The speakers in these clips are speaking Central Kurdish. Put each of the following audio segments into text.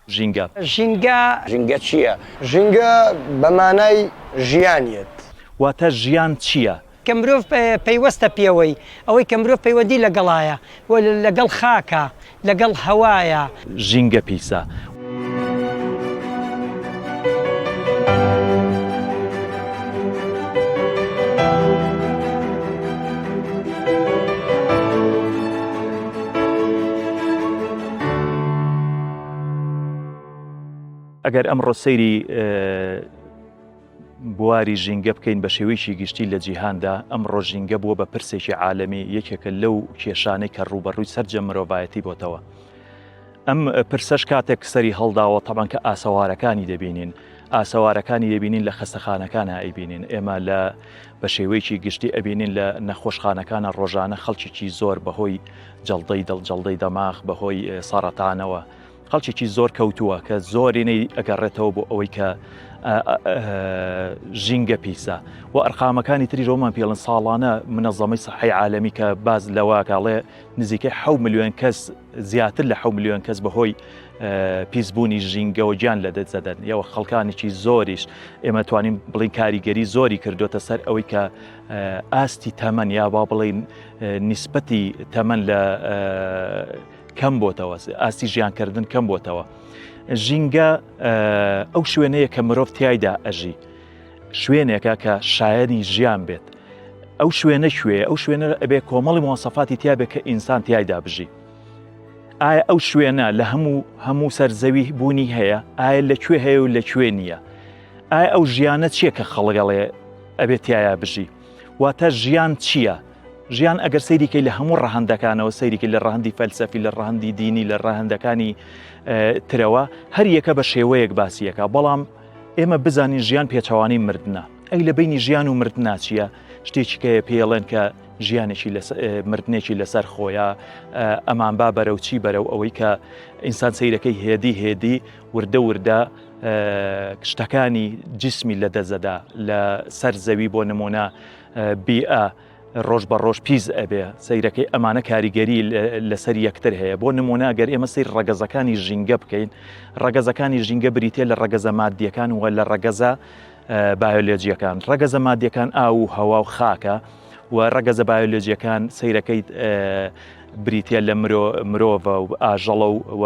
ژینگە ژینگە چییە؟ ژینگە بەمانای ژیانیت. واتە ژیان چییە؟ کە مرۆڤ پەیوەستە پێوەی ئەوەی کە مرۆڤ پەیوەندی لەگەڵایە و لەگەڵ خاکە لەگەڵ هەوایە. ژینگە پیسە. ئەگەر ئەمڕۆ سەیری بواری ژینگە بکەین بە شێوەیەکی گشتی لە جیهاندا، ئەمڕۆ ژینگە بووە بە پرسێکی عالەمی، یەکێکە لەو کێشانەی کە ڕوبەڕووی سەرجە مرۆڤایەتی بۆتەوە. ئەم پرسەش کاتێک سەری هەڵداوە تەبەن کە ئاسەوارەکانی دەبینین، ئاسەوارەکانی دەبینین لە خەستەخانەکانە ئەیبینین، ئێمە بە شێوەیەکی گشتی ئەبینین لە نەخۆشخانەکانە ڕۆژانە خەڵکیی زۆر بەهۆی جەڵدەی دڵجەڵدەی دەماغ بەهۆی سەرەتانەوە خەڵکێکی زۆر کەوتووە کە زۆرینەی ئەگەڕێتەوە بۆ ئەوەی کە ژینگە پیسە و ئەرقامەکانی تری ڕۆمان پێڵن ساڵانە منەظەمەی سەحەی عالەمی کە باز لەواکڵێ نزیکەی 7 ملیۆن کەس زیاتر لە 7 ملیۆن کەس بەهۆی پیسبوونی ژینگەوە گیان لەدەست دەدەن. یەوە خەڵکانێکی زۆریش ئێمە توانین بڵین کاریگەری زۆری کردوتە سەر ئەوەی کە ئاستی تەمەن یا با بڵین نیسبەتی تەمەن لە کەم بۆتەوە، ئاستی ژیانکردن کەم بۆتەوە. ژینگە ئەو شوێنەیە کە مرۆڤ تایدا ئەژی، شوێنێکە کە شایەنی ژیان بێت. ئەو شوێنە کوێیە؟ ئەو شوێنە ئەبێ کۆمەڵی مۆسەفاتی تیابێت کە ئینسان تایدا بژی. ئایا ئەو شوێنە لە هەموو سەرزەوی بوونی هەیە؟ ئایا لەکوێ هەیە و لەکوێ نییە؟ ئایا ئەو ژیانە چییە کە خەڵگەڵێ ئەبێت تایە بژی؟ واتە ژیان چییە؟ ژیان ئەگەر سەیریکەی لە هەموو ڕەهەندەکانەوە، سەیریکە لە ڕەهەندی فەلسەفی، لە ڕەهەندی دینی، لە ڕەهەندەکانی ترەوە، هەر یەکە بە شێوەیەک باسیەکە. بەڵام ئێمە بزانین ژیان پێچەوانی مردنە. ئەی لە بینی ژیان و مردنا چییە؟ شتێکی کە پێڵێن کە ژیانێکی مردنێکی لەسەر خۆیە، ئەمان با بەرەو چی بەرەو ئەوەی کە ئینسان سەیرەکەی هێدی وردە شتەکانی جسمی لەدەزەدا لە سەر زەوی بۆ نمونە بیئە ڕۆژ بە ڕۆژ پیس ئەبێ، سەیرەکەی ئەمانە کاریگەری لەسەر یەکتر هەیە. بۆ نمونە گەر ئێمە سەیر ڕەگەزەکانی ژینگە بکەین، ڕەگەزەکانی ژینگە بریتێ لە ڕەگەزە مادیەکان و لە ڕەگەزە بایۆلۆجیەکان. ڕەگەزە مادیەکان ئاو و هەوا و خاکە و ڕەگەزە بایۆلۆجیەکان سەیرەکەی بریتێ لە مرۆڤە و ئاژەڵە و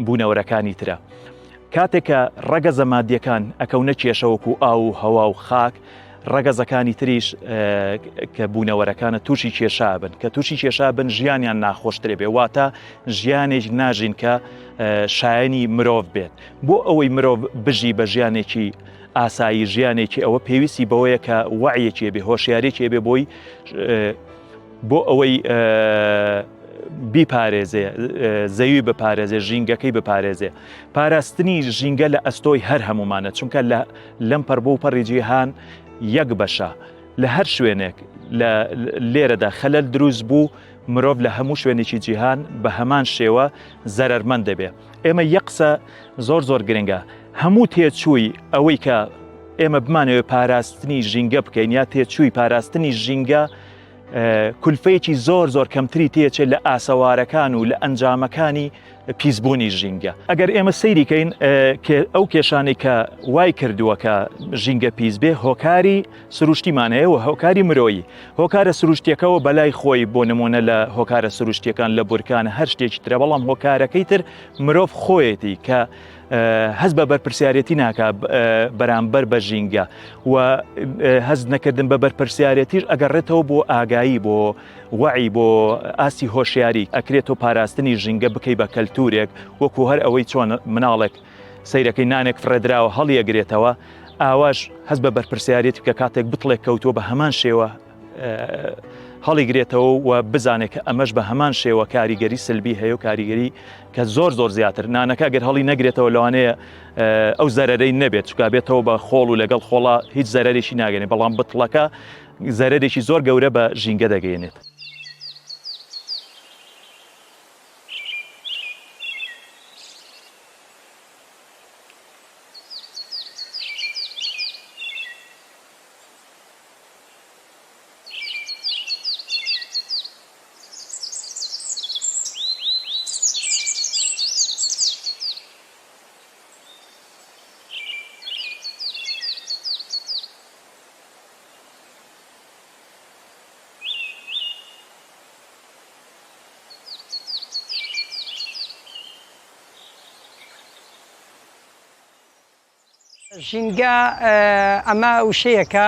بوونەوەرەکانی ترە. کاتێکە ڕەگەزە مادیەکان ئەکەونە کێشەوەکو ئاو و هەوا و خاک، ڕەگەزەکانی تریش کە بوونەوەرەکانە تووشی کێشا بن، کە تووشی کێشا بن ژیانیان ناخۆشترێ بێ، واتە ژیانێک ناژین کە شایەنی مرۆڤ بێت. بۆ ئەوەی مرۆڤ بژی بە ژیانێکی ئاسایی، ژیانێکی ئەوە پێویستی بەوەیە کە وەعیەکی بێ، هۆشیارێکی بێ بۆی بۆ ئەوەی بیپارێزێ، زەوی بپارێزێ، ژینگەکەی بپارێزێ. پاراستنی ژینگە لە ئەستۆی هەر هەمومانە، چونکە لەم پەر بۆ پەڕی جیهان یەک بەشە. لە هەر شوێنێک لە لێرەدا خەلەل دروست بوو، مرۆڤ لە هەموو شوێنێکی جیهان بە هەمان شێوە زەرەرمەند دەبێ. ئێمە یەک قسە زۆر گرنگە، هەموو تێچووی ئەوەی کە ئێمە بمانەوێت پاراستنی ژینگە بکەین یا تێچووی پاراستنی ژینگە کولفەیەکی زۆر کەمتری تێچێت لە ئاسەوارەکان و لە ئەنجامەکانی پیسبوونی ژینگە. ئەگەر ئێمە سەیریکەین ئەو کێشانەی کە وای کردووە کە ژینگە پیس بێ، هۆکاری سروشتیمان هەیە و هۆکاری مرۆیی. هۆکارە سروشتیەکەەوە بەلای خۆی بۆ نمونە لە هۆکارە سروشتیەکان لە بورکانە هەر شتێکی ترە، بەڵام هۆکارەکەی تر مرۆڤ خۆیەتی کە هەز بە بەرپرسیارەتی ناکە بەرامبەر بە ژینگە و هەز نەکردن بە بەرپرسیارەتیش ئەگەڕێتەوە بۆ ئاگایی، بۆ وعی، بۆ ئاسی هۆشیاری. ئەکرێتەوە پاراستنی ژینگە بکەی بە کەلتورێک، وەکو هەر ئەوەی چۆن مناڵێک سەیرەکەی نانێک فرەدراوە هەڵیەگرێتەوە، ئاواش هەز بە بەرپرسیارەتی کە کاتێک بتڵێک کەوتووە بە هەمان شێوە هەڵیگرێتەوە و بزانێت کە ئەمەش بە هەمان شێوە کاریگەری سلبی هەیە و کاریگەری کە زۆر زیاتر. نانەکە گەر هەڵی نەگرێتەوە لەوانەیە ئەو زەرەرەی نەبێت، چکە بێتەوە بە خۆڵ و لەگەڵ خۆڵا هیچ زەرەرێکی ناگەێنێت، بەڵام بتڵەکە زەرەرێکی زۆر گەورە بە ژینگە دەگەێنێت. ژینگە ئەمە وشەیەکە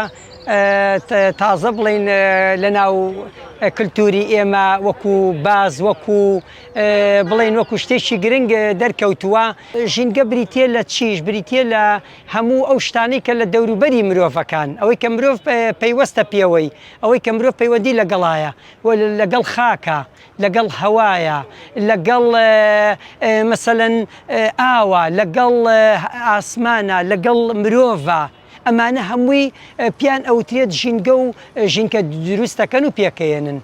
تازە بڵین لەناو کللتوری ئێمە وەکو باز وەکو بڵین وەکو شتێکی گرنگ دەرکەوتووە. ژینگە بریتە لە چیش بریتە لە هەموو ئەو شتانەی کە لە دەوروبەری مرۆڤەکان، ئەوەی کە مرۆڤ پەیوەستە پێوەی، ئەوەی کە مرۆڤ پەیوەندی لەگەڵایە لەگەڵ خاکە، لەگەڵ هەوایە، لەگەڵ مەسەلەن ئاوە، لەگەڵ ئاسمانە، لەگەڵ مرۆڤە. ئەمانە هەمووی پیان ئەوترێت ژینگە و ژینکە دروستەکەن و پێکەێنن.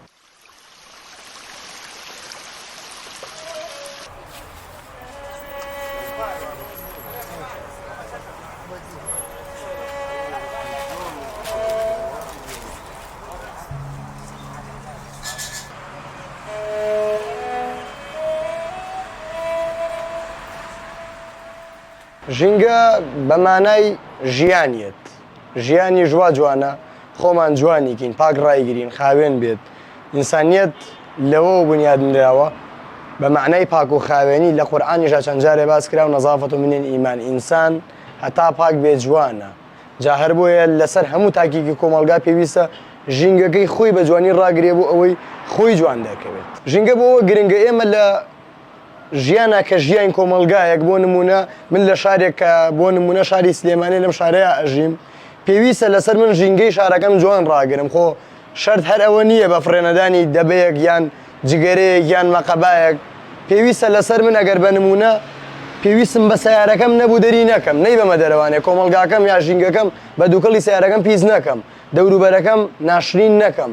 ژینگە بە مانای ژیانیت، ژیانی ژوا جوانە، خۆمان جوانیکین، پاک ڕایگرین، خاوێن بێت. ئینسانیەت لەوە بنیادنراوە بە معنای پاک و خاوێنی لە قورئانیشا چەند جارێ باس کرا و نەزافەت و منین ئیمان. ئینسان هەتا پاک بێ جوانە. جا هەر بۆیە لەسەر هەموو تاکیکی کۆمەڵگا پێویستە ژینگەکەی خۆی بە جوانی ڕاگرێ بۆ ئەوەی خۆی جوان دەکەوێت. ژینگە بۆ ئەوە گرنگە ئێمە لە ژیانە کە ژیان کۆمەلگایەک بۆ نمونە من لە شارێک کە بۆ نمونە شاری سلێمانی لەم شارەیە ئەژیم، پێویستە لەسەر من ژینگەی شارەکەم جوان ڕاگرم. خۆ شەرت هەر ئەوە نییە بە فڕێنەدانی دەبەیەک یان جگەرەیەک یان مەقەبایەک. پێویستە لەسەر من ئەگەر بە نمونە پێویستم بە سیارەکەم نەبوو دەری نەکەم، نەی بەمە دەرەوانێ کۆمەلگاکەم یا ژینگەکەم بە دووکەڵی سیارەکەم پیس نەکەم، دەوروبەرەکەم ناشرین نەکەم.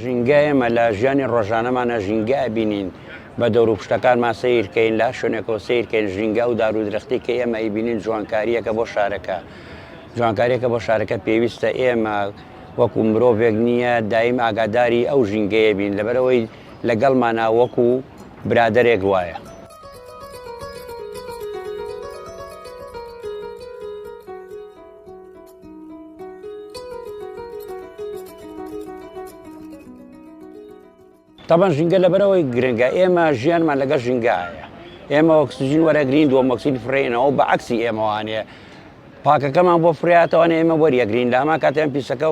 ژینگە ئێمە لە ژیانی ڕۆژانەمانە ژینگە بینین بە دەور و پشتەکانمان سیرکەین، لا شوێنێکەوە سیرکەین. ژینگە و دار و درەختی کە ئێمە ئیبینین جوانکاریەکە بۆ شارەکە، جوانکاریەکە بۆ شارەکە پێویستە ئێمە وەکو مرۆڤێک نییە دایم ئاگاداری ئەو ژینگەیە بین، لەبەرەوەی لەگەڵمانە وەکو برادەرێک وایە. طبعا ژینگە لەبەرەوەی گرنگە ئێمە ژیانمان لەگەڵ ژینگایە. ئێمە ئۆکسیژن وەرەگرین دۆمۆکسید فرێنەوە بە عەکسی ئێمەوانێ پاکەکەمان بۆ فرێتەوەوانێ ئێمە وەریەگرین، لە هەمان کاتیان پیسەکە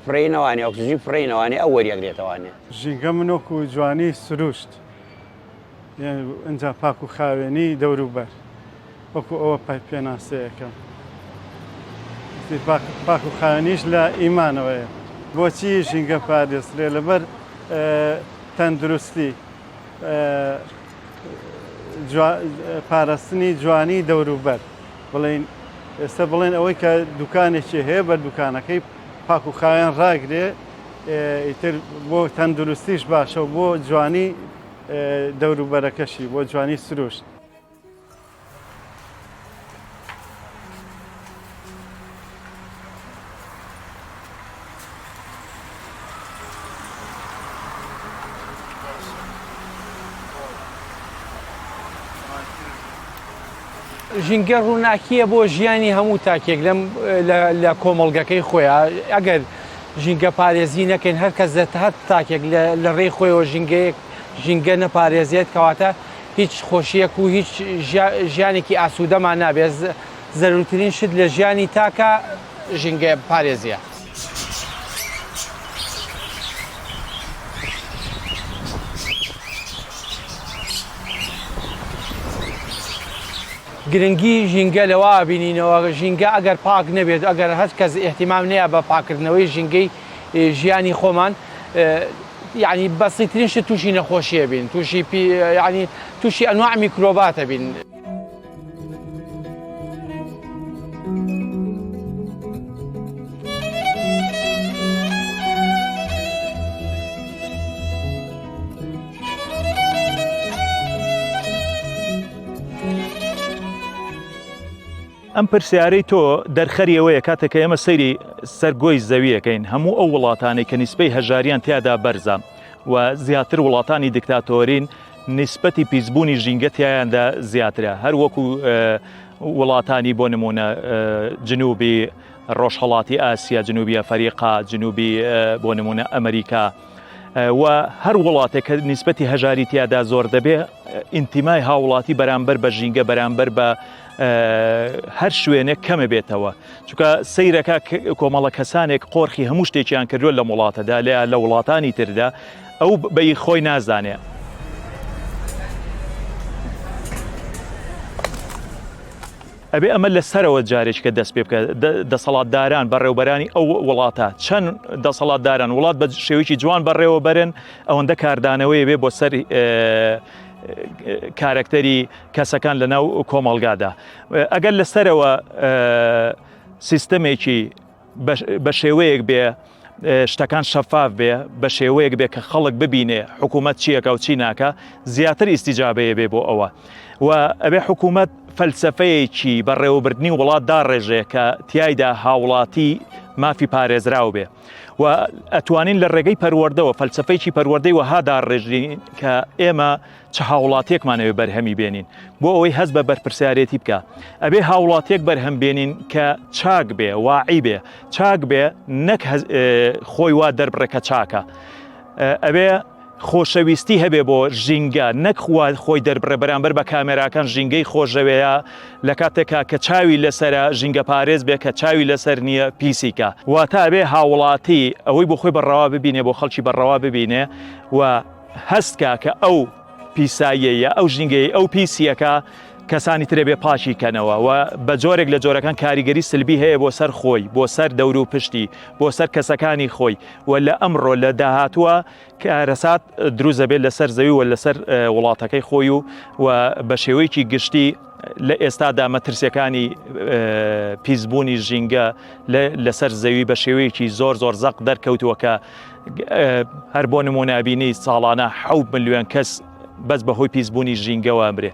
فرێنەوانێ ئۆکسیژن فرێنەوانێ ئەو وەریەگرێتەوانێ. ژینگە من وەکو جوانی سروشت ئەنجا پاک و خاوێنی دەوروبەر وەکو ئەوە پێناسەیەەکەم. پاک و خاوێنیش لە ئیمانەوەیە. بۆچی ژینگە پادێسرێ؟ لەبەر تەندروستی پاراستنی جوانی دەوروبەر. بڵین ئێستا بڵێن ئەوەی کە دوکانێکی هەیە بە دوکانەکەی پاک و خاوێن ڕاگرێ، ئیتر بۆ تەندروستیش باشە و بۆ جوانی دەوروبەرەکەشی، بۆ جوانی سروشت. ژینگە ڕووناکیە بۆ ژیانی هەموو تاکێک لە کۆمەڵگەکەی خۆیان. ئەگەر ژینگە پارێزی نەکەین هەر کەس هەر تاکێک لە ڕێی خۆیەوە ژینگە نەپارێزیێت کەواتە هیچ خۆشیەک و هیچ ژیانێکی ئاسوودەمان نابێت. زەرورترین شت لە ژیانی تاکە ژینگە پارێزیە. گرنگی ژینگە لەوە بینینەوە ژینگە ئەگەر پاک نەبێت، ئەگەر هەر کەس ئێحتیمام نەیە بە پاکردنەوەی ژینگەی ژیانی خۆمان، یعنی بەسیترین شت تووشی نەخۆشیە بین، تووشی ئەنواع میکرۆباتە بین. ئەم پرسیارەی تۆ دەرخەریەوەیە کاتێکە ئێمە سەیری سەرگۆی زەویەکەین. هەموو ئەو وڵاتانی کە نیسبەی هەژاریان تیادا بەرزە و زیاتر وڵاتانی دیکتاتۆرین نیسبەتی پیسبوونی ژینگە تیایاندا زیاترە هەر وەکو وڵاتانی بۆ نمونە جنوبی ڕۆژهەڵاتی ئاسیا جنوبی ئەفریقا جنوبی بۆ نمونە ئەمریکا و هەر وڵاتێک کە نیسبەتی هەژاری تیادا زۆر دەبێ ئینتیمای هاوڵاتی بەرامبەر بە ژینگە بەرامبەر بە هەر شوێنێک کەمە بێتەوە چونکە سەیرەکە کۆمەڵە کەسانێک قۆرخی هەموو شتێکیان کردووە لە وڵاتەدا لە وڵاتانی تردا ئەو بەی خۆی نازانێ. ئەبێ ئەمە لەسەرەوە جارێککە دەست پێ بکە دەسەڵاتداران بەڕێوبەرانی ئەو وڵاتە چەند دەسەڵاتداران وڵات بە شێوەیەکی جوان بەڕێوە بەرن ئەوەندە کاردانەوەی بێ بۆ سەر کارکتەری کەسەکان لەناو کۆمەڵگادا. ئەگەر لەسەرەوە سیستەمێکی بە شێوەیەک بێ شتەکان شەفاف بێ بە شێوەیەک بێ کە خەڵک ببینێ حکوومەت چیەکە و چی ناکە زیاتر ئیسیجابەیە بێ بۆ ئەوە و ئەبێ حکوومەت فەلسەفەیەکی بەڕێوەبردننی وڵات داڕێژێ کە تایدا هاوڵاتی مافی پارێزراو بێ و ئەتوانین لە ڕێگەی پەروەردەوە فەلسەفەیەکی پەروەردەی وەها داڕێژین کە ئێمە چه هاوڵاتێکمانەوێ بەرهەمی بێنین بۆ ئەوەی هەست بە بەرپرسیارەتی بکە ئەبێ هاوڵاتێک بەرهەم بێنین کە چاک بێ واعی بێ چاک بێ نەک خۆی وا دەربڕێکە چاکە ئەبێ خۆشەویستی هەبێ بۆ ژینگە نەکخوا خۆی دەربڕێ بەرامبەر بە کامێراکان ژینگەی خۆشەوەیە لە کاتێکا کە چاوی لەسرە ژینگە پارێز بێ کە چاوی لەسەر نییە پیسیکە واتە بێ هاوڵاتی ئەوەی بۆ خۆی بەڕەوا ببینێ بۆ خەڵکی بەڕەوا ببینێ و هەستکە کە ئەو پیساییە ئەو ژینگەی ئەو پیسیەکە کەسانی ترێ بێ پاشی کەنەوە و بە جۆرێک لە جۆرەکان کاریگەری سلبی هەیە بۆ سەر خۆی بۆ سەر دەور و پشتی بۆ سەر کەسەکانی خۆی و لە ئەمڕۆ لە داهاتووە کارەسات دروست دەبێت لەسەر زەوی و لەسەر وڵاتەکەی خۆی و بە شێوەیەکی گشتی لە ئێستادا مەترسیەکانی پیسبوونی ژینگە لەسەر زەوی بە شێوەیەکی زۆر زۆر زەق دەرکەوتووە کە هەر بۆ نمونابینی ساڵانە 7 ملیۆن کەس بەس بەهۆی پیسبوونی ژینگەوە ئەمرێ.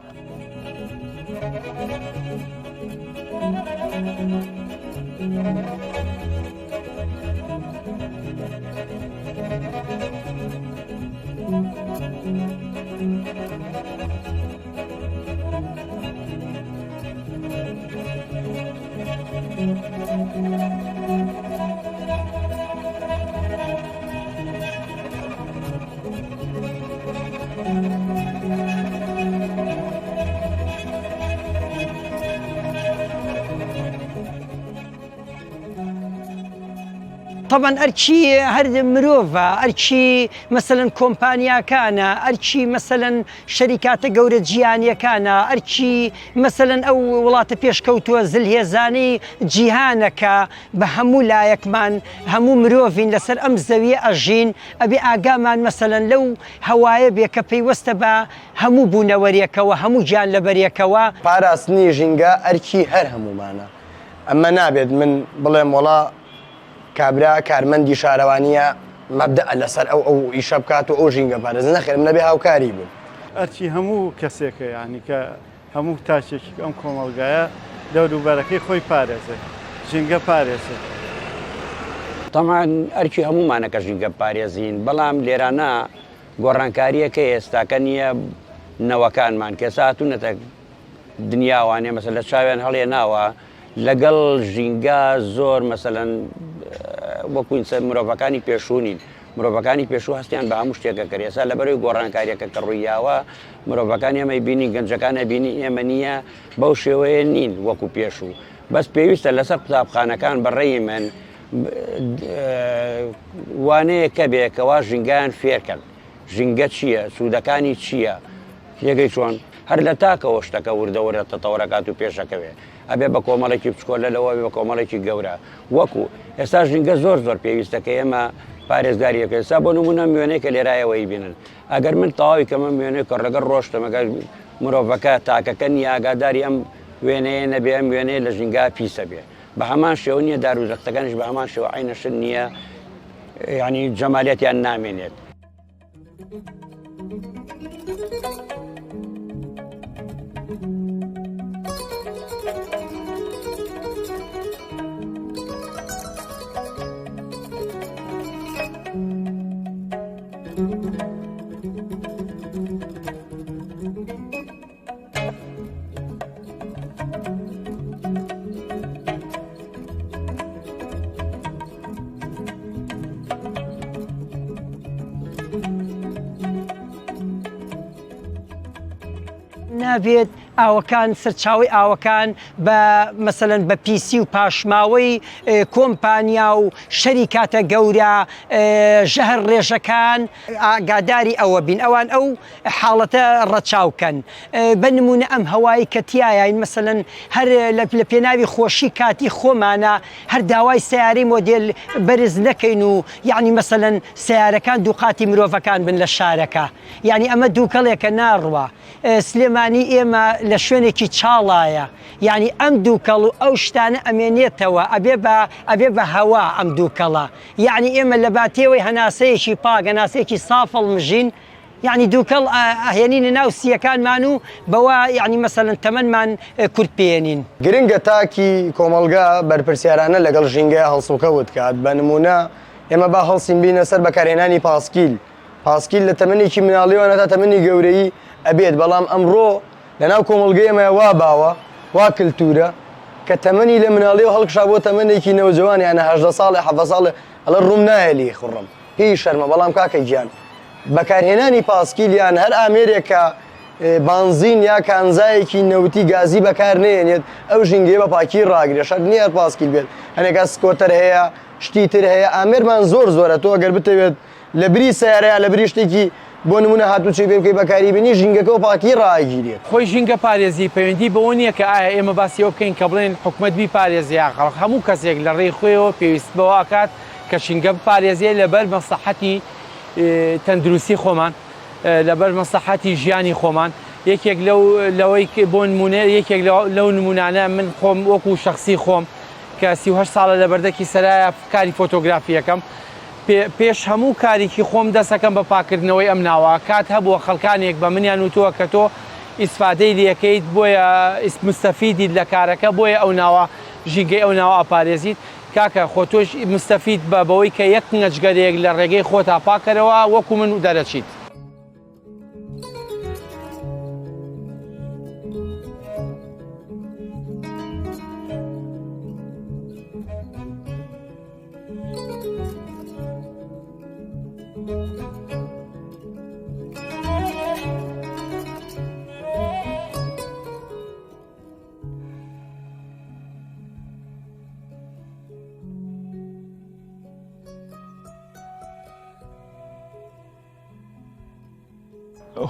طبعا أرشي هرد مروفا أرشي مثلا كومبانيا كان أرشي مثلا شركات جورة جيانية كان أرشي مثلا أو ولات بيش كوتو زلهيزاني جيهانك بهمو لايك من همو مروفين لسر أمزوية أجين أبي آقامان مثلا لو هواي بيك في وستبا همو بونوريك وهمو جان لبريك باراسني جينجا أرشي هر همو معنا أما نابد من بلهم ولا کابرا کارمەندی شارەوانیە مەبدە لەسەر ئەو ئیشە بکات و ئەو ژینگە پارێز نەخێرم نەبێ هاوکاری بوون ئەرچی هەموو کەسێکە یعنی کە هەموو تاچێکی ئەم کۆمەڵگایە دەوروبەرەکەی خۆی پارێزێ ژینگە پارێزێ تەمان ئەرکی هەمومانەکە ژینگە پارێزین بەڵام لێرانە گۆڕانکاریەکە ئێستاکە نییە نەوەکانمان کە ساتونەتە دنیاوانێ مەسەل لە چاویان هەڵێ ناوە لەگەڵ ژینگە زۆر مەسەلەن وەکو مرۆڤەکانی پێشوونین مرۆڤەکانی پێشوو هەستیان بە هەموو شتێکە کرد ئێستا لەبەرەوەی گۆڕانکاریەکە کە ڕوویاوە مرۆڤەکان ئێمەی بینی گەنجەکانە بینی ئێمە نییە بەو شێوەیە نین وەکو پێشوو بەس پێویستە لەسەر قوتابخانەکان بەڕێی من وانەیەکە بێکەوە ژینگیان فێرکەن ژینگە چییە سوودەکانی چییە یەکەی چۆن هەر لە تاکەەوە شتەکە وردەوەرە تەتەوەرەکات و پێشەکەوێ ئەبێ بە کۆمەڵێکی بچکۆلە لەوە بە کۆمەڵێکی گەورە وەکو ئێستا ژینگە زۆر زۆر پێویستەکە ئێمە پارێزگاریەکە ئێستا بۆ نمونە میوێنەیە کە لێرایەوەی بینن ئەگەر من تەواوی کەمە میوێنەی کە ڕەگەر ڕۆشتەمەگە مرۆڤەکە تاکەکە نیە ئاگاداری ئەم وێنەیە نەبێ ئەم وێنەیە لە ژینگا پیسە بێ بە هەمان شێوە نییە داروزەختەکانش بە هەمان شێوە عینەشن نییە یعنی جەمالیەتیان نامێنێت. نابێت ئاوەکان سەرچاوی ئاوەکان بە مەسەلەن بە پیسی و پاشماوەی کۆمپانیا و شەریکاتە گەورە ژەهر ڕێژەکان ئاگاداری ئەوە بین ئەوان ئەو حاڵەتە ڕەچاوکەن بە نمونە ئەم هەوایی کە تایین مەسەلەن هەر لە پێناوی خۆشی کاتی خۆمانە هەر داوای سیارەی مۆدێل بەرز نەکەین و یعنی مەسەلەن سیارەکان دووقاتی مرۆڤەکان بن لە شارەکە یعنی ئەمە دووکەڵێکە ناڕوە سلێمانی ئێمە لە شوێنێکی چاڵایە یعنی ئەم دووکەڵ و ئەو شتانە ئەمێنێتەوە ئەبێ بە هەوا ئەم دووکەڵە یعنی ئێمە لە باتێەوەی هەناسەیەکی پاک هەناسەیەکی سافڵ مژین یعنی دووکەڵ ئەهێنینە ناو سیەکانمان و بەوە یعنی مەسەلەن تەمەنمان کورت پێێنین گرنگە تاکی کۆمەلگا بەرپرسیارانە لەگەڵ ژینگە هەڵسوکەوت کات بە نمونە ئێمە با هەڵسین بینە سەر بەکارهێنانی پاسکیل لە تەمەنێکی مناڵیوانە تا تەمەنی گەورەی ئەبێت بەڵام ئەمڕۆ لەناو کۆمەلگەی ئێمە وا باوە وا کللتورە کە تەمەنی لە مناڵی و هەڵکشا بۆ تەمەنێکی نەوجوان یانە 18 ساڵی 7 ساڵ ئەڵە ڕوم نایەلی خوڕم پێی شەرمە بەڵام کاکەی گیان بەکارهێنانی پاسکیلیان هەر ئامێرێکە بانزین یا کانزایەکی نەوتی گازی بەکار نێنێت ئەو ژینگەی بە پاکی ڕاگرێ شەر نییە پاسکیل بێت هەنێکە سکۆتەر هەیە شتی تر هەیە ئامێرمان زۆرە تۆ ئەگەر بتەوێت لە بری سیارەیە لە بری شتێکی بۆ نمونە هاتوچی پێ بکەی بەکاری بینی ژینگەکە و پاکی ڕاگیرێت خۆی ژینگە پارێزی پەیوەندی بەوە نییە کە ئایا ئێمە باسیەوە بکەین کە بڵێن حکومەت بی پارێزیە خەڵک هەموو کەسێک لە ڕێی خۆیەوە پێویست بەوە ئاکات کە ژینگە پارێزیە لەبەر مەسلحەتی تەندروستی خۆمان لەبەر مەسلحەتی ژیانی خۆمان یەکێک لەوەی بۆ نمونە یەکێک لەو نمونانە من خۆم وەکو شخصی خۆم کە 38 ساڵە لە بەردەکی سەرایە کاری فۆتۆگرافیەکەم پێش هەموو کارێکی خۆم دەسەکەم بە پاکردنەوەی ئەم ناوە کات هەبووە خەڵکانێک بە منیان وتووە کە تۆ ئیسفادەی لەکەیت بۆیە مستەفیدیت لە کارەکە بۆیە ئەو ناوە ژینگەی ئەو ناوە ئاپارێزیت کاکە خۆ تۆش مستەفید بە بەوەی کە یەک نەجگەرێک لە ڕێگەی خۆتا پاکەرەوە وەکو من دەرەچیت.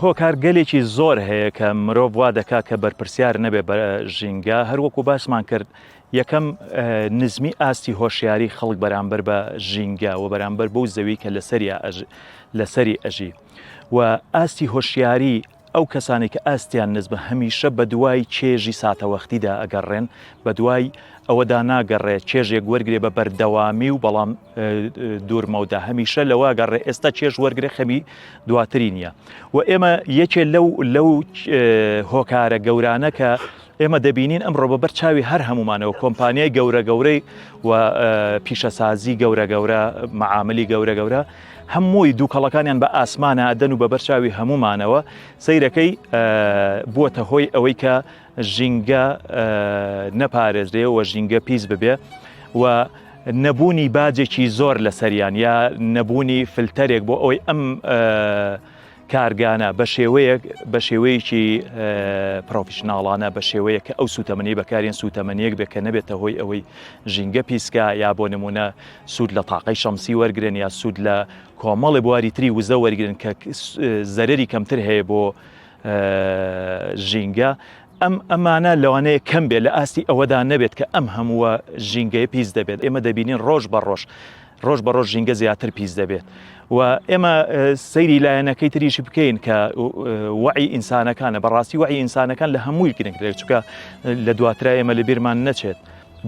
هۆکار گەلێکی زۆر هەیە کە مرۆڤ وا دەکا کە بەرپرسیار نەبێ بە ژینگە هەروەکو باسمان کرد یەکەم نزمی ئاستی هۆشیاری خەڵک بەرامبەر بە ژینگە و بەرامبەر بەو زەوی کە لەسەری ئەژی و ئاستی هۆشیاری ئەو کەسانی کە ئاستیان نزبە هەمیشە بە دوای چێژی ساتەوەختیدا ئەگەڕێن بە دوای ئەوەدا ناگەڕێت چێژێک وەرگێ بە بەردەوامی و بەڵام دوورمەودا هەمیشە لەوە گەڕێ ئێستا چێژ وەرگێ خەمی دواتری نییە و ئێمە یەکێ لەو هۆکارە گەورانە کە ئێمە دەبینین ئەمڕۆ بە بەرچاوی هەر هەمومانەوە کۆمپانیای گەورەی و پیشەسازی گەورە مەعاملی گەورە هەمووی دووکەڵەکانیان بە ئاسمانە ئەدەن و بە بەرچاوی هەمومانەوە سەیرەکەی بووەتە هۆی ئەوەی کە ژینگە نەپارێزرێ و ژینگە پیس ببێ و نەبوونی باجێکی زۆر لە سەریان یا نەبوونی فلتەرێک بۆ ئەوەی ئەم کارگانە بە شێوەیەکی پرۆفیشناڵانە بە شێوەیە کە ئەو سوتەمەنی بەکارێن سوتەمەنیەک بێ کە نەبێتە هۆی ئەوەی ژینگە پیسکە یا بۆ نمونە سوود لە تاقەی شەمسی وەرگرن یا سوود لە کۆمەڵی بواری تری وزە وەرگرن کە زەرەری کەمتر هەیە بۆ ژینگە ئەمانە لەوانەیە کەم بێت لە ئاستی ئەوەدا نەبێت کە ئەم هەمووە ژینگەیە پیس دەبێت ئێمە دەبینین ڕۆژ بە ڕۆژ ژینگە زیاتر پیس دەبێت و ئێمە سەیری لایەنەکەی تریشی بکەین کە وعی ئینسانەکانە بەڕاستی وعی ئینسانەکان لە هەمووی گرنگترێت چونکە لە دواترا ئێمە لە بیرمان نەچێت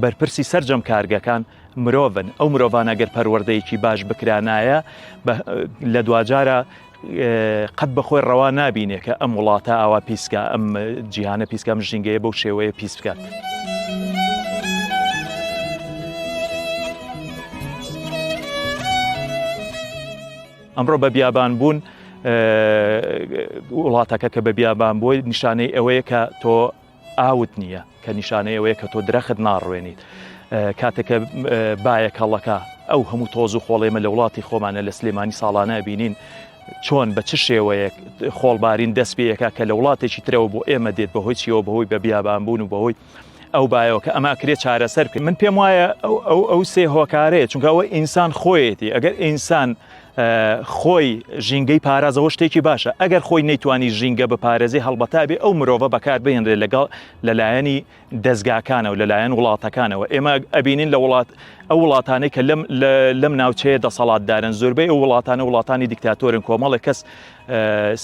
بەرپرسی سەرجەم کارگەکان مرۆڤن ئەو مرۆڤانە گەر پەروەردەیەکی باش بکرانایە لە دوجارە قەت بەخۆی ڕەوا نابینێ کە ئەم وڵاتە ئاوا پیسکە ئەم جیهانە پیسکە ئەم ژینگەیە بەو شێوەیە پیس بکات. ئەمڕۆ بە بیابان بوون وڵاتەکە کە بە بیابان بۆی نیشانەی ئەوەیە کە تۆ ئاوت نییە کە نیشانەی ئەوەیە کە تۆ درەخت ناڕوێنیت کاتێکە باەک هەڵەکە ئەو هەموو تۆز و خۆڵێمە لە وڵاتی خۆمانە لە سلێمانی ساڵانە بینین چۆن بە چ شێوەیەک خۆڵبارین دەست پێیەکە کە لە وڵاتێکی ترەوە بۆ ئێمە دێت بەهۆی چیەوە بەهۆی بە بیابانبوون و بەهۆی ئەو بایەوە کە ئەما کرێت چارەسەر بکەین. من پێم وایە ئەو سێ هۆکارەیە، چونکە ئەوە ئینسان خۆیەتی. ئەگەر ئینسان خۆی ژینگەی پارازەوە شتێکی باشە، ئەگەر خۆی نەیتوانی ژینگە بپارێزی هەڵبەتا بێ ئەو مرۆڤە بەکار بهێنرێت لەگەڵ لەلایەنی دەستگاکانەوە لەلایەن وڵاتەکانەوە. ئێمە ئەبینین لە ئەو وڵاتانەی کە لەم ناوچەیە دەسەڵاتدارن زۆربەی ئەو وڵاتانە وڵاتانی دیکتاتۆرن، کۆمەڵێک کەس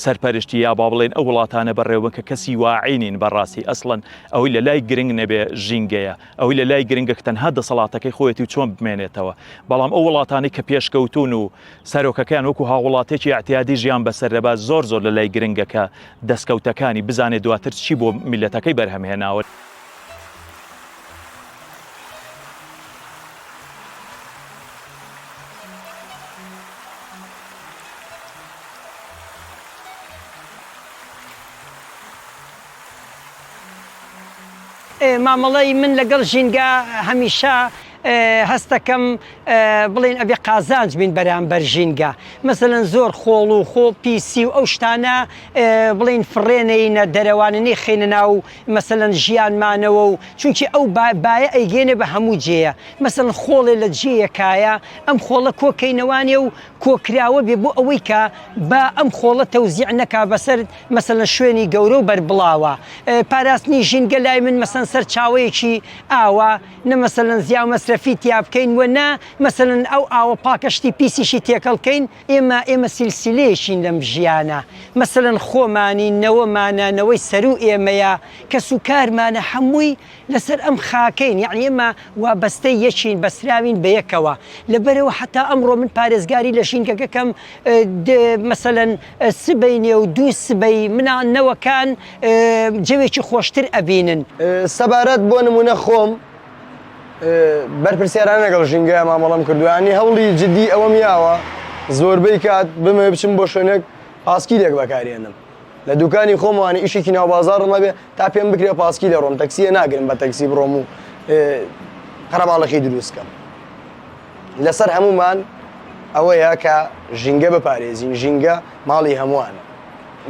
سەرپەرشتی یا با بڵێن ئەو وڵاتانە بەڕێوە کە کەسی واعینین بەڕاستی ئەسڵەن ئەوەی لە لای گرنگ نەبێ ژینگەیە، ئەوەی لە لای گرنگە تەنها دەسەڵاتەکەی خۆیەتی و چۆن بمێنێتەوە. بەڵام ئەو وڵاتانی کە پێشکەوتون و سەرۆکەکان وەکو هاوڵاتێکی اعتیادی ژیان بەسەر دەبات زۆر لە لای گرنگەکە دەستکەوتەکانی بزانێت دواتر چی بۆ میلەتەکەی بەرهەمهێناوە. مامەڵی من لەگەڵ ژینگە هەمیشە هەستەکەم بڵێن ئەبێ قازانج بین بەرامبەر ژینگە. مەسەلەن زۆر خۆڵ و خۆ پیسی و ئەو شتانە بڵێن فڕێنەینە دەرەواننی خینە ناو مەسەلەن ژیانمانەوە و چونکی ئەو باە ئەیگەێنێ بە هەموو جێە. مەسەلەن خۆڵێ لە جێیەکایە ئەم خۆڵە کۆکەینەوانێ و کۆکراوە بێ بۆ ئەوەی کە بە ئەم خۆڵە تەوزیع نەکا بەسەر مەسەلەن شوێنی گەورە و بەربڵاوە. پاراستنی ژینگە لای من مەسەن سەر چاوەیەکی ئاوە نە مەسەلەن زیاو مەسرەفی تیا بکەین و نا مەسەلەن ئەو ئاوە پاکەشتی پیسیشی تێکەڵکەین. ئێمە سیلسیلەیەشین لەم ژیانە، مەسەلەن خۆمانی نەوەمانە سەر و ئێمەیە کە سوکارمانە هەمووی لەسەر ئەم خاکەین، یعنی ئێمە وابەستەی یەکین بەسراوین بە یەکەوە. لەبەرەوە حتا ئەمڕۆ من پارێزگاری لە ژینگەکەکەم مەسەلەن سبەینێ و دوو سبەی منانەوەکان جەوێکی خۆشتر ئەبینن. سەبارەت بۆ نمونە خۆم بەرپرسیاران لەگەڵ ژینگە مامەڵەم کردوانی هەوڵی جددی ئەوەم یاوە زۆربەی کات بمە بچم بۆ شوێنێک پاسکیلێک بەکارێنم لە دوکانی خۆمانی ئیشێکی ناوبازارم هەبێ تا پێم بکرێ پاسکی لە ڕۆم تەکسیە ناگرم بە تەکسی بڕۆم و قەرەباڵەکەی دروستکەم. لەسەر هەمومان ئەوەیە کە ژینگە بپارێزین، ژینگە ماڵی هەمووانە.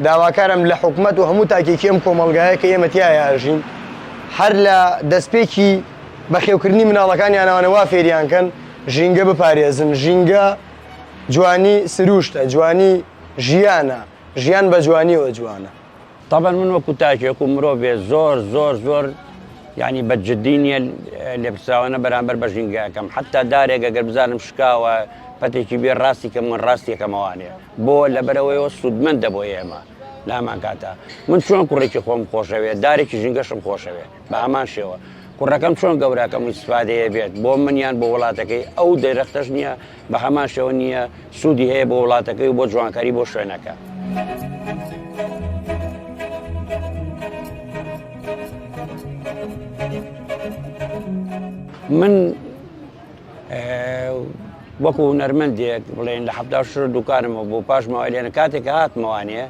داواکارم لە حکومەت و هەموو تاکێکی ئەم کۆمەڵگایە کە ئێمە تیایەژین هەر لە دەستپێکی بەخێوکردنی مناڵەکانیانەوەنەوە فێریانکەن ژینگە بپارێزن. ژینگە جوانی سروشتە، جوانی ژیانە، ژیان بە جوانیەوە جوانە. طبعا من وەکو تاکێک و مرۆڤێ زۆر یعنی بەجددی نیە لێپرساوانە بەرامبەر بە ژینگەکەم. حتا دارێک ئەگەر بزانم شکاوە پەتێکی بێ ڕاستی کە من ڕاستیەکەمەوانێ بۆ لەبەرەوەیەوە سوودمەندە بۆ ئێمە لامان کاتە. من چۆن کوڕێکی خۆم خۆشەوێت، دارێکی ژینگەشم خۆشەوێت بە هەمان شێوە. کوڕەکەم چۆن گەوراکەم استفادەیە بێت بۆ منیان بۆ وڵاتەکەی ئەو دەرەختەش نییە بە هەمان شێوە نییە سوودی هەیە بۆ وڵاتەکەی و بۆ جوانکاری بۆ شوێنەکە. من وەکو هونەرمەندێک بڵێن لە 76 دوکانمەوە بۆ پاش ماوەلێنە کاتێک هاتمەوانێ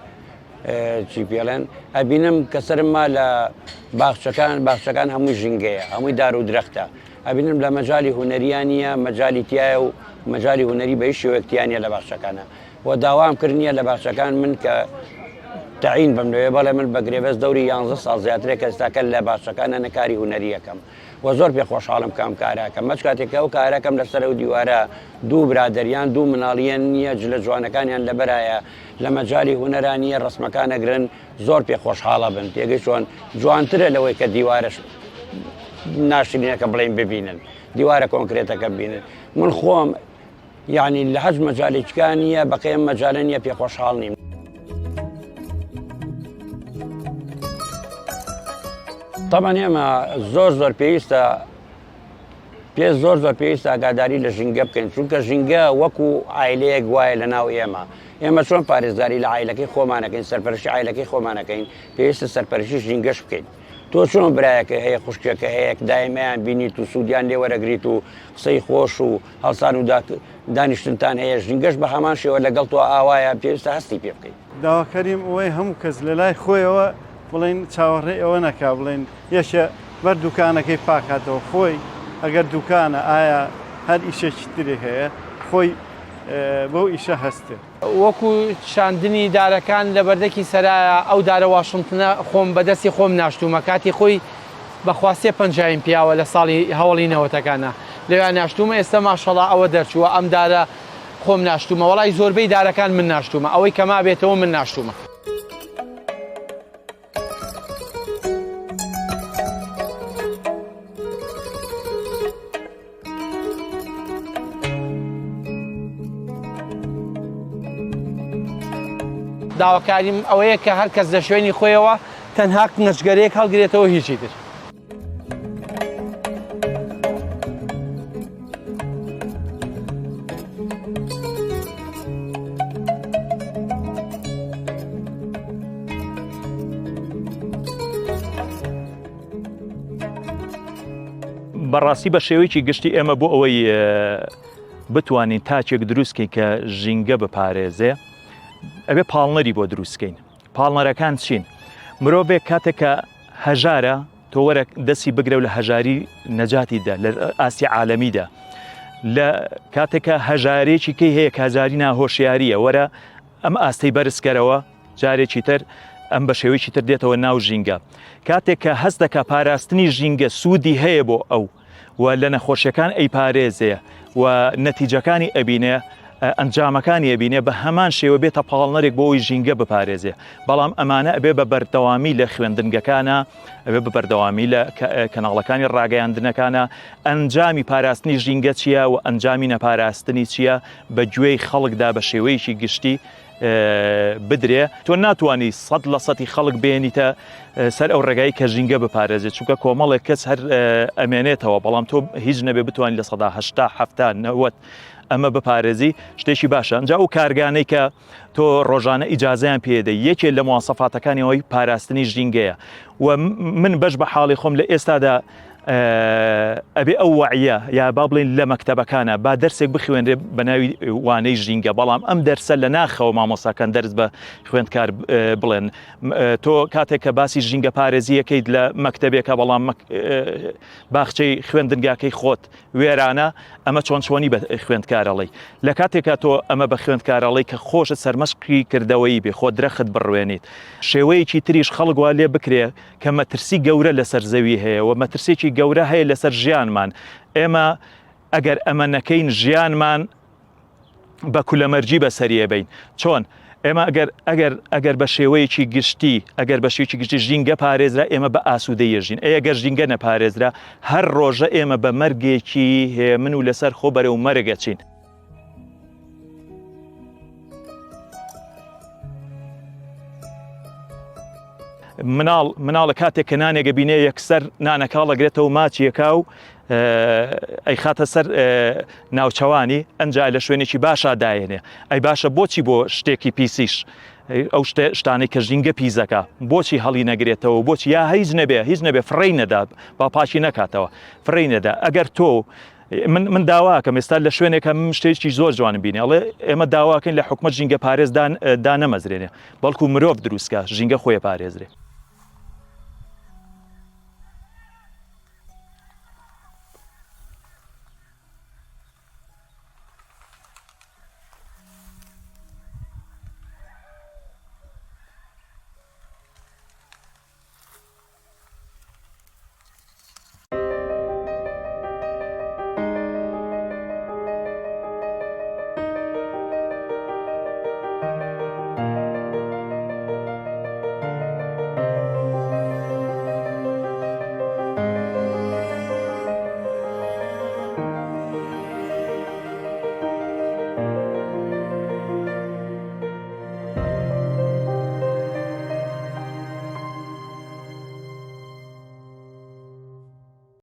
چی پێڵێن ئەبینم کە سرمما لە باخچەکان هەمووی ژینگەیە، هەمووی دار و درەختە. ئەبینم لە مەجای هونەریانە مەجای تایە و مەجای هونەری بە شێوەیەکتیانە لە باخچەکانە و داوام کردنیە لە باخچەکان من کە تعین بم لەوێ بەڵێ من بە گرێبەست دەوری 11 ساڵ زیاترێک کە ئێستاکە لە باخچەکانە نەکاری هونەریەکەم و زۆر پێ خۆشحاڵم کام کارەکەم. مەچ کاتێکە ئەو کارەکەم لەسەر و دیوارە دوو برادەریان دوو مناڵیان نییە جلە جوانەکانیان لەبەرایە لە مەجای هونەرانیە ڕسمەکانەگرن زۆر پێ خۆشحاڵە بن. تێگەی چۆن جوانترە لەوەی کە دیوارش ناشرینەکە بڵێن ببینن، دیوارە کۆنکرێتەکە ببینن. من خۆم یعنی لە هەج مەجالێکیانە بەقەیەم مەجالە نیە پێ خۆشحاڵ نیم. طبعا ئێمە زۆر پێویستە ئاگاداری لە ژینگە بکەین، چونکە ژینگە وەکو عایلەیەک وایە لە ناو ئێمە چۆن پارێزگاری لە عایلەکەی خۆمانەکەین، سەرپەرشتی عایلەکەی خۆمانەکەین، پێویستە سەرپەرشتی ژینگەش بکەین. تۆ چۆن برایەکە هەیە خوشکەکە هەیە دایمەیان بینیت و سوودیان لێ وەرەگریت و قسەی خۆش و هەڵسان و دانیشتنتان هەیە، ژینگەش بە هەمان شێوە لەگەڵ تۆ ئاوایە پێویستە هەستی پێ بکەین. داواکەریم ئەوەی هەموو کەس لە لای خۆیەوە بڵێن چاوەڕێ ئەوە نەکا بڵێن یەشە بەر دوکانەکەی پاکاتەوە خۆی ئەگەر دوکانە ئایا هەر ئیشێکی ترێک هەیە خۆی بەو ئیشە هەستێ. وەکو شاندنی دارەکان لە بەردەکی سەرایە ئەو دارە واشنتنە خۆم بەدەستی خۆم ناشتومە کاتی خۆی بەخواستێ پەنجایم پیاوە لە ساڵی هەوڵی نەوەتەکانە لەوێ ناشتومە ئێستا ماشەڵا ئەوە دەرچووە ئەم دارە خۆم ناشتومە وەڵای زۆربەی دارەکان من ناشتومە ئەوەی کەما بێتەوە من ناشتومە. داواکاریم ئەوەیە کە هەر کەس لە شوێنی خۆیەوە تەنها نەچگەرەیەک هەڵگرێتەوە هیچی تر. بەڕاستی بە شێوەیەکی گشتی ئێمە بۆ ئەوەی بتوانین تاچێک دروستکەین کە ژینگە بپارێزێ ئەبێ پاڵنەری بۆ دروستکەین. پاڵنەرەکان چین؟ مرۆڤێک کاتێک کە هەژارە تۆ وەرە دەستی بگرە و لە هەژاری نەجاتیدا لە ئاستی عالەمیدا لە کاتێکە هەژارێکی کەی هەیە هەژاری ناهۆشیاریە وەرە ئەم ئاستەی بەرزکەرەوە جارێکی تر ئەم بە شێوەیەکی تر دێتەوە ناو ژینگە. کاتێک کە هەست دەکا پاراستنی ژینگە سوودی هەیە بۆ ئەو و لە نەخۆشیەکان ئەی پارێزەیە و نەتیجەکانی ئەبینێ ئەنجامەکانی ئەبینێ بە هەمان شێوە بێتە پاڵنەرێک بۆ ئەوی ژینگە بپارێزێ. بەڵام ئەمانە ئەبێ بە بەردەوامی لە خوێندنگەکانە ئەبێ بە بەردەوامی لە کەناڵەکانی ڕاگەیاندنەکانە ئەنجامی پاراستنی ژینگە چییە و ئەنجامی نەپاراستنی چییە بە گوێی خەڵکدا بە شێوەیەکی گشتی بدرێ. تۆ ناتوانانی 100% خەڵک بێنیتە سەر ئەو ڕێگایی کە ژینگە بپارێزێت چونکە کۆمەڵێک کەس هەر ئەمێنێتەوە بەڵام تۆ هیچ نەبێ بتوانانی لە 180 ئەمە بپارێزی شتێکی باشە. ئەنجا و کارگانەی کە تۆ ڕۆژانە ئیجازیان پێدەی یەکێ لە مواصفاتەکانی ئەوەی پاراستنی ژینگەیە و من بەش بە حاڵی خۆم لە ئێستادا ئەبێ ئەو وعیە یا با بڵێن لە مەکتەبەکانە با دەرسێک بخوێنرێ بە ناوی وانەی ژینگە بەڵام ئەم دەرسە لە ناخەوە مامۆساکان دەرس بە خوێندکار بڵێن تۆ کاتێک کە باسی ژینگە پارێزیەکەیت لە مەکتەبێکە بەڵام باخچەی خوێندنگاکەی خۆت وێرانە ئەمە چۆنچۆنی بە خوێندکارەڵی لە کاتێکە تۆ ئەمە بە خوێندکارەڵی کە خۆشت سەرمەشقی کردەوەی بێ خۆ درەخت بڕوێنیت شێوەیەکی تریش خەڵک وا لێ بکرێ کە مەترسی گەورە لەسەر زەوی هەیە و مەترسێکی گەورە هەیە لەسەر ژیانمان. ئێمە ئەگەر ئەمە نەکەین ژیانمان بە کولەمەرجی بەسەریە بین. چۆن؟ ئێمە ئەگەر بە شێوەیەکی گشتی ئەگەر بە شێوەیەکی گشتی ژینگە پارێزرا ئێمە بە ئاسوودەیە ژین. ئەگەر ژینگە نەپارێزرا هەر ڕۆژە ئێمە بە مەرگێکی هەیە من و لەسەر خۆ بەرەو مەرگەچین. مناڵە کاتێک کە نانێکە بینێ یەکسەر نانەکاڵەگرێتەوە ماچیەکە و ئەی خاتە سەر ناوچەوانی ئەنجا لە شوێنێکی باشا داێنێ ئەی باشە بۆچی بۆ شتێکی پیسیش ئەو شتانەی کە ژینگە پیزەکە بۆچی هەڵی نەگرێتەوە بۆچی یا هیچ نەبێ فڕی نەدا با پاشی نەکاتەوە فڕی نەدا. ئەگەر تۆ من داواکەم ئێستا لە شوێنێکە شتێکی زۆر جوانم بینێ ئەڵێ ئێمە داواکەین لە حکومەت ژینگە پارێز دانەمەزرێنێ بەڵکو مرۆڤ دروستکە ژینگە خۆی پارێزرێ.